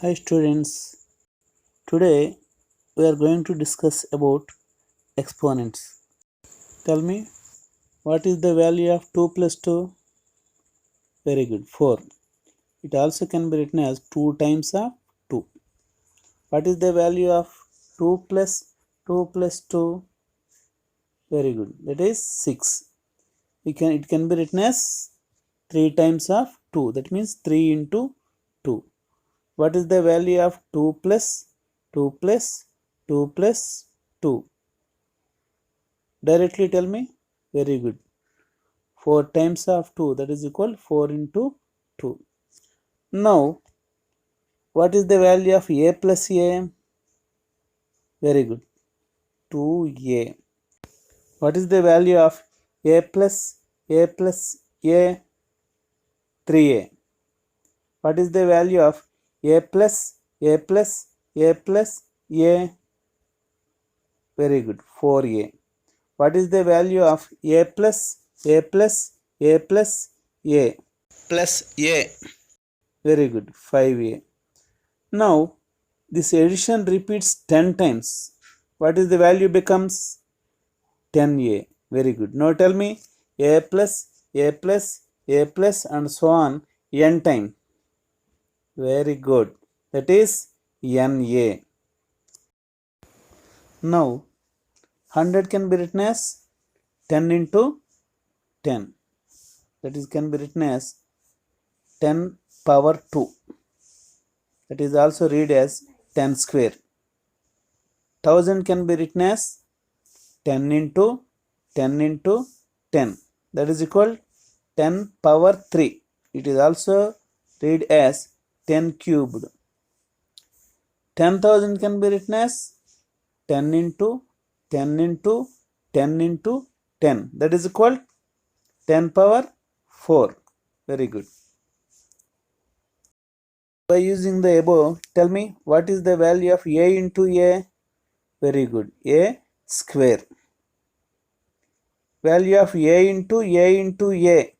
Hi students, today we are going to discuss about exponents. Tell me, what is the value of 2 plus 2? Very good, 4. It also can be written as 2 times of 2. What is the value of 2 plus 2 plus 2? Very good, that is 6. It can be written as 3 times of 2, that means 3 into 2. What is the value of 2 plus 2 plus 2 plus 2? Directly tell me. Very good. 4 times of 2, that is equal 4 into 2. Now, what is the value of a plus a? Very good. 2a. What is the value of a plus a plus a? 3a. What is the value of a plus a plus a plus a? Very good. 4a. What is the value of a plus a plus a plus a? Plus a? Very good. 5a. Now, this addition repeats 10 times. What is the value becomes? 10a. Very good. Now tell me a plus a plus a plus and so on n time. Very good. That is na. Now 100 can be written as 10 into 10. That is can be written as 10 power 2. That is also read as 10 square. 1000 can be written as 10 into 10 into 10. That is equal 10 power 3. It is also read as 10 cubed. 10,000 can be written as 10 into 10 into 10 into 10. That is equal 10 power 4. Very good. By using the above, tell me what is the value of a into a? Very good. A square. Value of a into a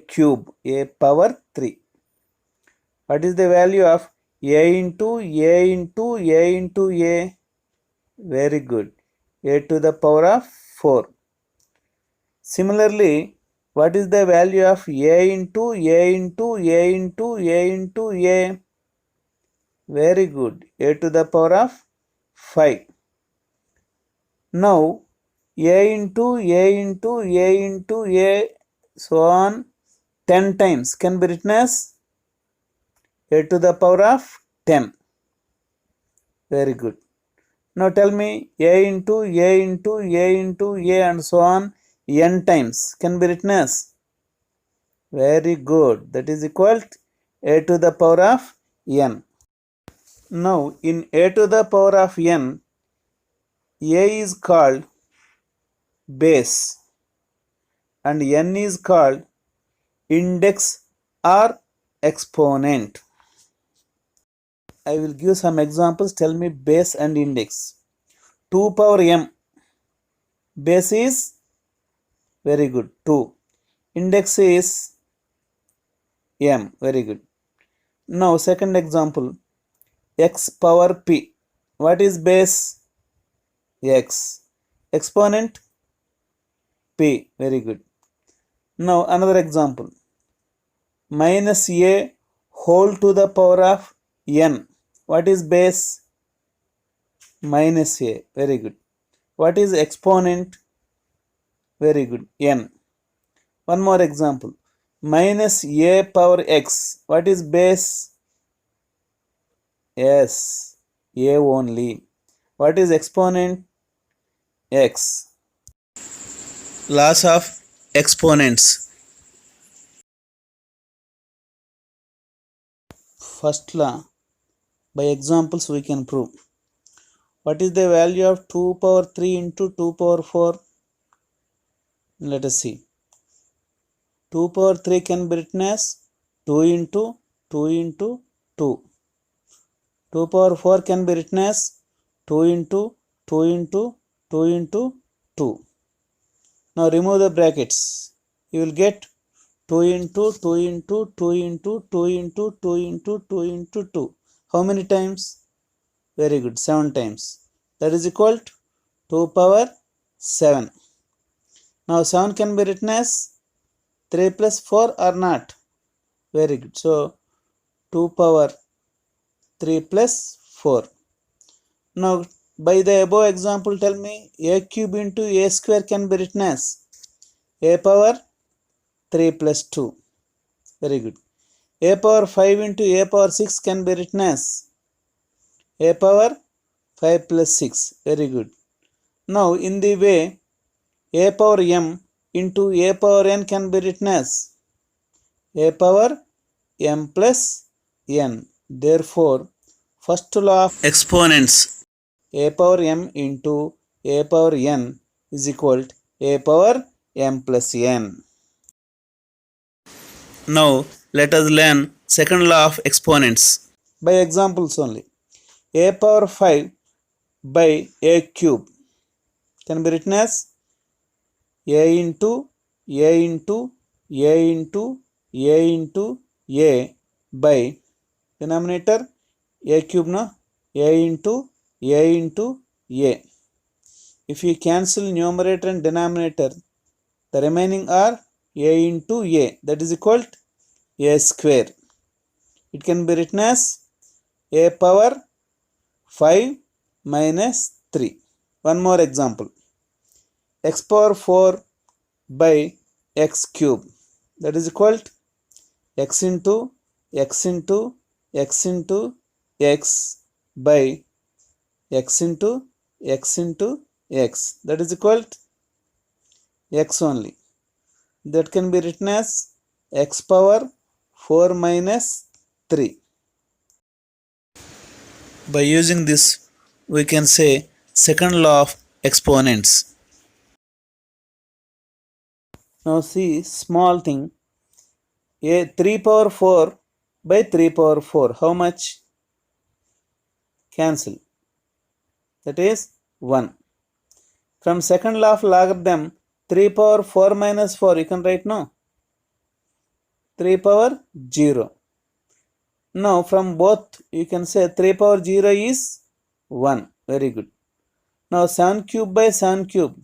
cube, a power 3. What is the value of a into a into a into a? Very good. A to the power of 4. Similarly, what is the value of a into a into a into a into a? Very good. A to the power of 5. Now, a into a into a into a so on 10 times can be written as a to the power of 10. Very good. Now tell me a into a into a into a and so on n times can be written as? Very good. That is equal to a to the power of n. Now in a to the power of n, a is called base and n is called index or exponent. I will give some examples. Tell me base and index. 2 power m. Base is very good 2. Index is m. Very good. Now second example. X power p. What is base? X. Exponent p. Very good. Now another example. Minus a whole to the power of n. What is base? Minus a. Very good. What is exponent? Very good. N. One more example. Minus a power x. What is base? Yes. A only. What is exponent? X. Laws of exponents. First law. By examples we can prove. What is the value of 2 power 3 into 2 power 4? Let us see. 2 power 3 can be written as 2 into 2 into 2. 2 power 4 can be written as 2 into 2 into 2 into 2. Now remove the brackets. You will get 2 into 2 into 2 into 2 into 2 into 2 into 2. How many times? Very good, 7 times. That is equal to 2 power 7. Now 7 can be written as 3 plus 4 or not? Very good. So 2 power 3 plus 4. Now by the above example, tell me a cube into a square can be written as a power 3 plus 2. Very good. A power 5 into a power 6 can be written as a power 5 plus 6. Very good. Now in the way a power m into a power n can be written as a power m plus n. Therefore, first law of exponents, a power m into a power n is equal to a power m plus n. Now let us learn second law of exponents by examples only. A power 5 by a cube can be written as a into a into a into a into a by denominator a cube no a into a into a. If you cancel numerator and denominator, the remaining are a into a, that is equal to a square. It can be written as a power 5 minus 3. One more example. X power 4 by x cube, that is equal to x into x into x into x by x into x into x, that is equal to x only. That can be written as x power 4 minus 3. By using this, we can say second law of exponents. Now see small thing. A 3 power 4 by 3 power 4. How much? Cancel. That is 1. From second law of logarithm, 3 power 4 minus 4, you can write no. 3 power 0. Now from both, you can say 3 power 0 is 1. Very good. Now 7 cube by 7 cube.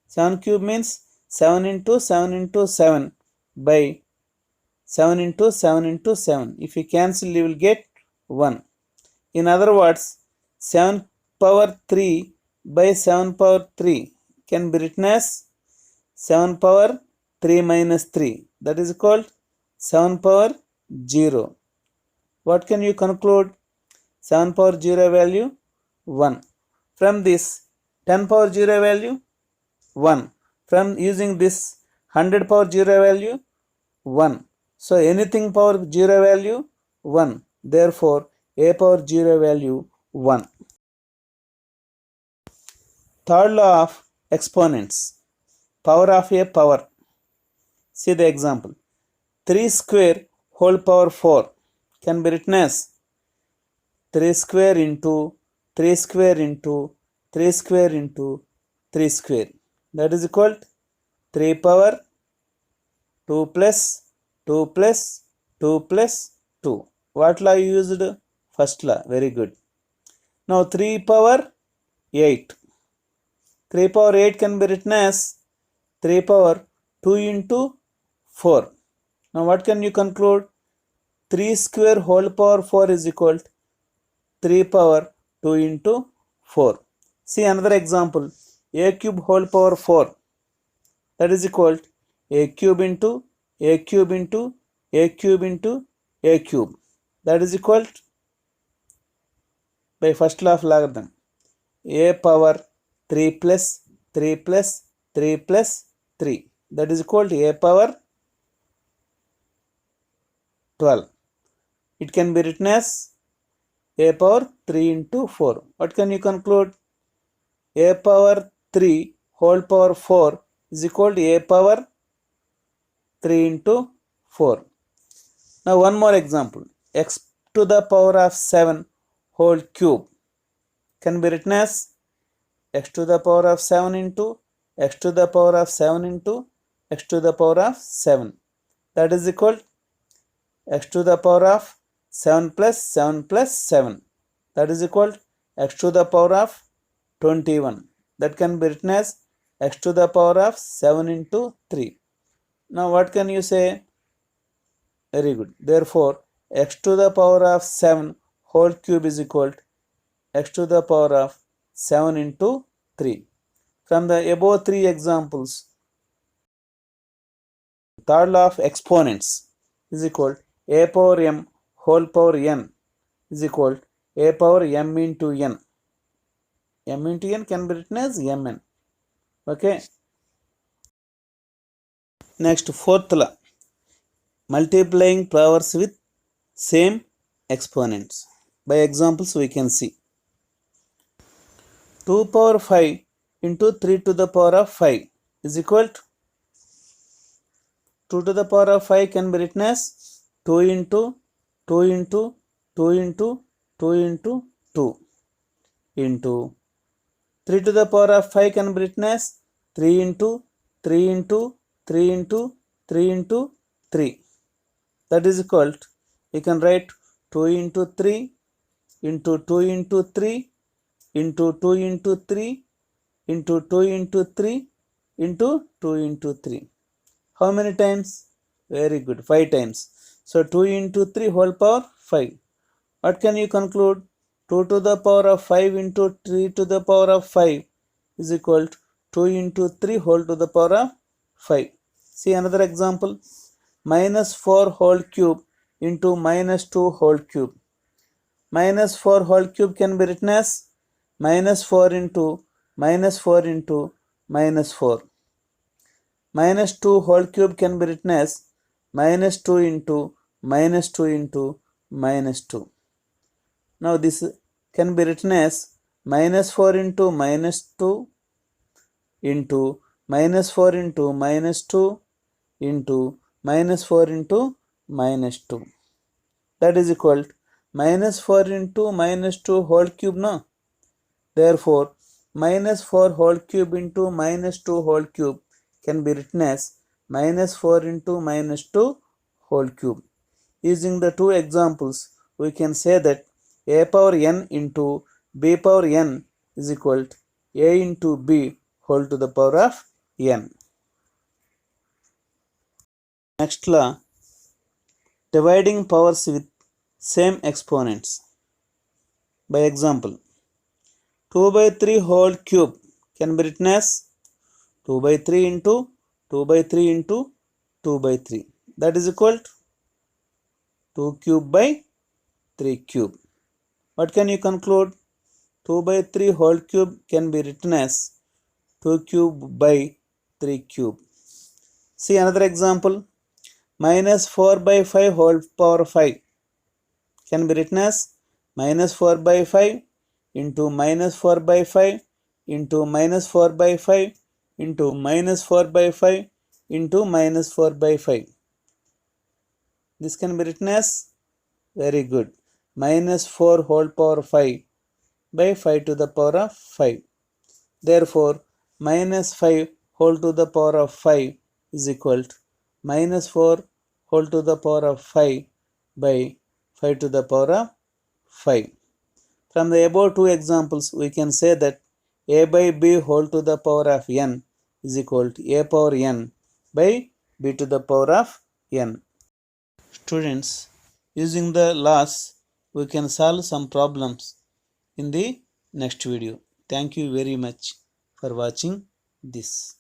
7 cube means 7 into 7 into 7 by 7 into 7 into 7. If you cancel, you will get 1. In other words, 7 power 3 by 7 power 3 can be written as 7 power 3 minus 3. That is called 7 power 0. What can you conclude? 7 power 0 value 1. From this 10 power 0 value 1. From using this 100 power 0 value 1. So anything power 0 value 1. Therefore a power 0 value 1. Third law of exponents. Power of a power. See the example. 3 square whole power 4 can be written as 3 square into 3 square into 3 square into 3 square. That is equal to 3 power 2 plus 2 plus 2 plus 2. What law you used? First law. Very good. Now 3 power 8. 3 power 8 can be written as 3 power 2 into 4. Now what can you conclude? 3 square whole power 4 is equal to 3 power 2 into 4. See another example. A cube whole power 4. That is equal to a cube into a cube into a cube into a cube. That is equal to, by first law of logarithm, a power 3 plus 3 plus 3 plus 3. That is equal to a power 12. It can be written as a power 3 into 4. What can you conclude? A power 3 whole power 4 is equal to a power 3 into 4. Now one more example. X to the power of 7 whole cube can be written as x to the power of 7 into x to the power of 7 into x to the power of 7. That is equal x to the power of 7 plus 7 plus 7. That is equal x to the power of 21. That can be written as x to the power of 7 into 3. Now what can you say? Very good. Therefore, x to the power of 7 whole cube is equal to x to the power of 7 into 3. From the above 3 examples, third law of exponents is equal to a power m whole power n is equal to a power m into n. M into n can be written as mn. Okay. Next, fourth law, multiplying powers with same exponents. By examples we can see 2 power 5 into 3 to the power of 5 is equal to 2 to the power of 5 can be written as 2 into 2 into 2 into 2 into 2 into 3 to the power of 5 can be written as 3 into 3 into 3 into 3 into 3. That is equal to, we can write 2 into 3 into 2 into 3 into 2 into 3 into 2 into 3 into 2 into 3. How many times? Very good, 5 times. So 2 into 3 whole power 5. What can you conclude? 2 to the power of 5 into 3 to the power of 5 is equal to 2 into 3 whole to the power of 5. See another example. Minus 4 whole cube into minus 2 whole cube. Minus 4 whole cube can be written as minus 4 into minus 4 into minus 4. Minus 2 whole cube can be written as minus 2 into minus 2 into minus 2. Now this can be written as minus 4 into minus 2 into minus 4 into minus 2 into minus 4 into minus 2. That is equal to minus 4 into minus 2 whole cube, no? Therefore, minus 4 whole cube into minus 2 whole cube can be written as minus 4 into minus 2 whole cube. Using the two examples, we can say that a power n into b power n is equal to a into b whole to the power of n. Next law, dividing powers with same exponents. By example, 2 by 3 whole cube can be written as 2 by 3 into 2 by 3 into 2 by 3. That is equal to 2 cube by 3 cube. What can you conclude? 2 by 3 whole cube can be written as 2 cube by 3 cube. See another example. Minus 4 by 5 whole power 5 can be written as minus 4 by 5 into minus 4 by 5 into minus 4 by 5 into minus 4 by 5 into minus 4 by 5. This can be written as, very good, minus 4 whole power 5 by 5 to the power of 5. Therefore, minus 5 whole to the power of 5 is equal to minus 4 whole to the power of 5 by 5 to the power of 5. From the above two examples, we can say that a by b whole to the power of n is equal to a power n by b to the power of n. Students, using the laws, we can solve some problems in the next video. Thank you very much for watching this.